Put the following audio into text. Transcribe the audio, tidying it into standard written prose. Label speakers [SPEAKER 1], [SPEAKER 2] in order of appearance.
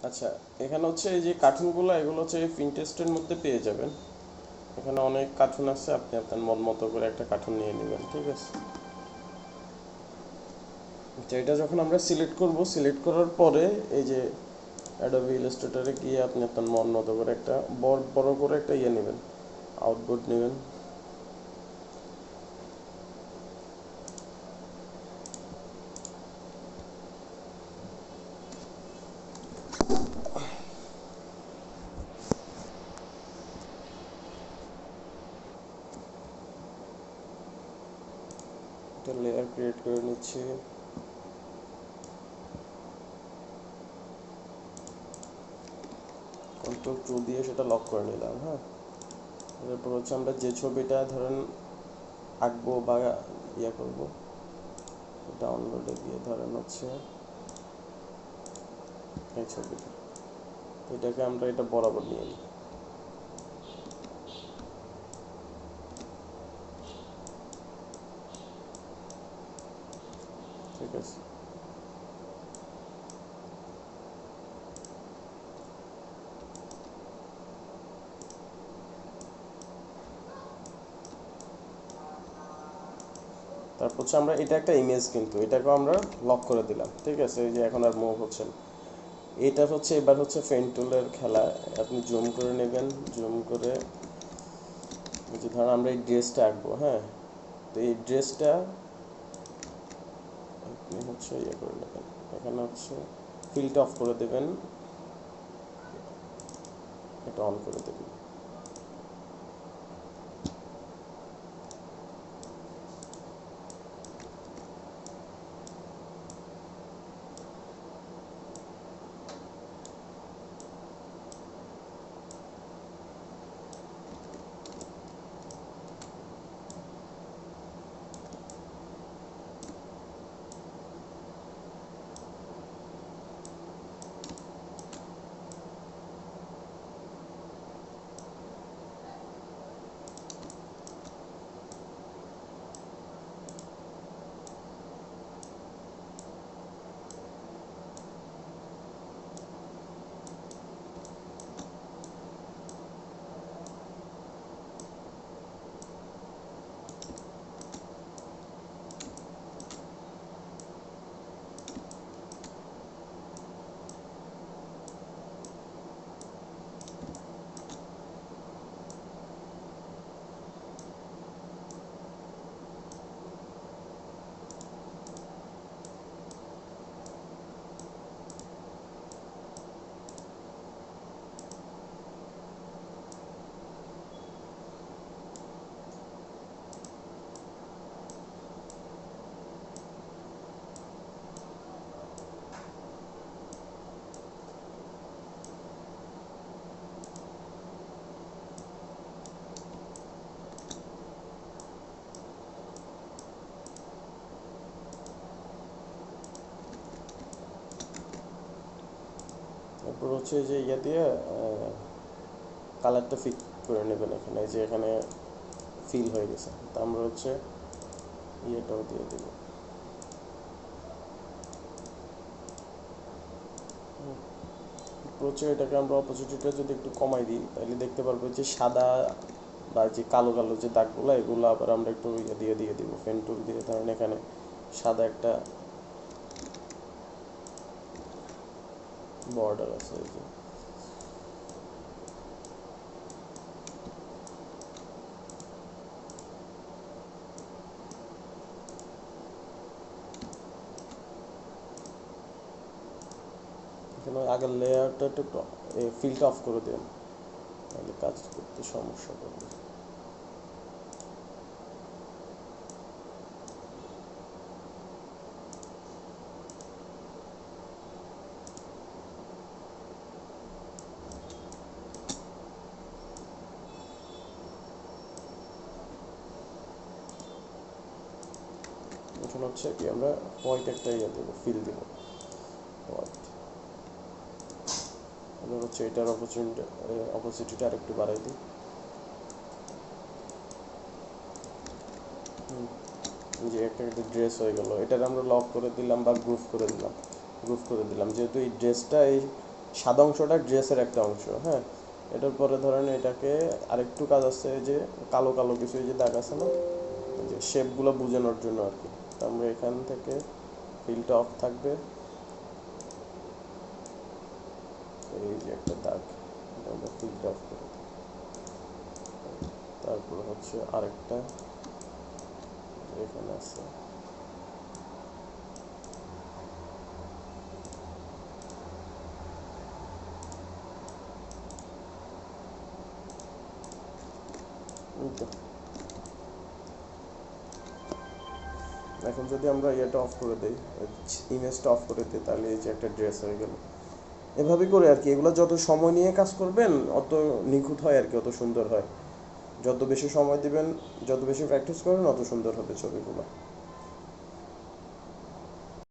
[SPEAKER 1] আচ্ছা, এখানে হচ্ছে এই যে কার্টুনগুলো, এগুলো হচ্ছে পিন্টারেস্টের মধ্যে পেয়ে যাবেন। এখানে অনেক কার্টুন আছে, আপনি আপনার মন মতো করে একটা কার্টুন নিয়ে নেবেন, ঠিক আছে? তো এটা যখন আমরা সিলেক্ট করব, সিলেক্ট করার পরে এই যে অ্যাডোবি ইলাস্ট্রেটরে গিয়ে আপনি আপনার মন মতো করে একটা বড় বড় করে একটা ইয়ে নেবেন, আউটপুট নেবেন। একটা লেয়ার ক্রিয়েট করে নিচ্ছি। কন্ট্রোল 2 দিয়ে সেটা লক করে নিলাম, হ্যাঁ। এরপর হচ্ছে আমরা যে ছবিটা ধরেন আঁকবো বা ইয়ে করবো, ডাউনলোডে গিয়ে ধরেন হচ্ছে এই ছবিটা, তো এটাকে আমরা এটা বরাবর নিয়ে নিই, ঠিক আছে? তারপর হচ্ছে আমরা এটা একটা ইমেজ, কিন্তু এটাকেও আমরা লক করে দিলাম, ঠিক আছে? এই যে এখন আর মুভ হচ্ছে না। এটা হচ্ছে এবার হচ্ছে পেন টুলের খেলা। আপনি জুম করে নেবেন, জুম করে এই যে ধরেন আমরা এই ড্রেসটা আঁকবো, হ্যাঁ। তো এই ড্রেসটা আপনি হচ্ছে ইয়ে করে নেবেন, এখানে হচ্ছে ফিল্ড অফ করে দেবেন, এটা অন করে দেবেন। তারপর হচ্ছে যে ইয়ে দিয়ে কালারটা ফিট করে নেবেন এখানে, এই যে এখানে ফিল হয়ে গেছে। তো আমরা হচ্ছে ইয়েটাও দিয়ে দেবো। প্রচুর এটাকে আমরা অপোজিটিটা যদি একটু কমাই দিই, তাহলে দেখতে পারবো যে সাদা বা যে কালো কালো যে দাগগুলো, এগুলো আবার আমরা একটু ইয়ে দিয়ে দিয়ে দিব, পেন টুল দিয়ে। ধরেন এখানে সাদা একটা বর্ডার আছে, এই যে এখানে আগের লেয়ারটা একটু ফিল্ড অফ করে দেন, তাহলে কাজ করতে সমস্যা করবে। এখন হচ্ছে কি আমরা হোয়াইট একটা ইয়ে দেবো, ফিল দেবো হোয়াইট। এবার হচ্ছে এটার অপোজিটিটা আর একটু বাড়াই দিই। যে একটা একটা ড্রেস হয়ে গেল, এটার আমরা লক করে দিলাম বা গ্রুপ করে দিলাম, গ্রুপ করে দিলাম, যেহেতু এই ড্রেসটা এই সাদা অংশটা ড্রেসের একটা অংশ, হ্যাঁ। এটার পরে ধরেন এটাকে আরেকটু কাজ আছে, যে কালো কালো কিছু এই যে দাগ আছে না, এই যে শেপগুলো বোঝানোর জন্য আর কি। তো আমরা এখান থেকে ফিলটা অফ থাকবে, এই যে একটা দাগ, এটা আমরা ফিলটা অফ করে দিই। তারপর হচ্ছে আরেকটা এখানে আছে, এই তো। এখন যদি আমরা ইয়েটা অফ করে দিই, ইমেজটা অফ করে দিই, তাহলে এই যে একটা ড্রেস হয়ে গেল। এভাবে করে আর কি, এগুলো যত সময় নিয়ে কাজ করবেন অত নিখুঁত হয় আর কি, অত সুন্দর হয়। যত বেশি সময় দিবেন, যত বেশি প্র্যাকটিস করবেন, অত সুন্দর হবে ছবিগুলো।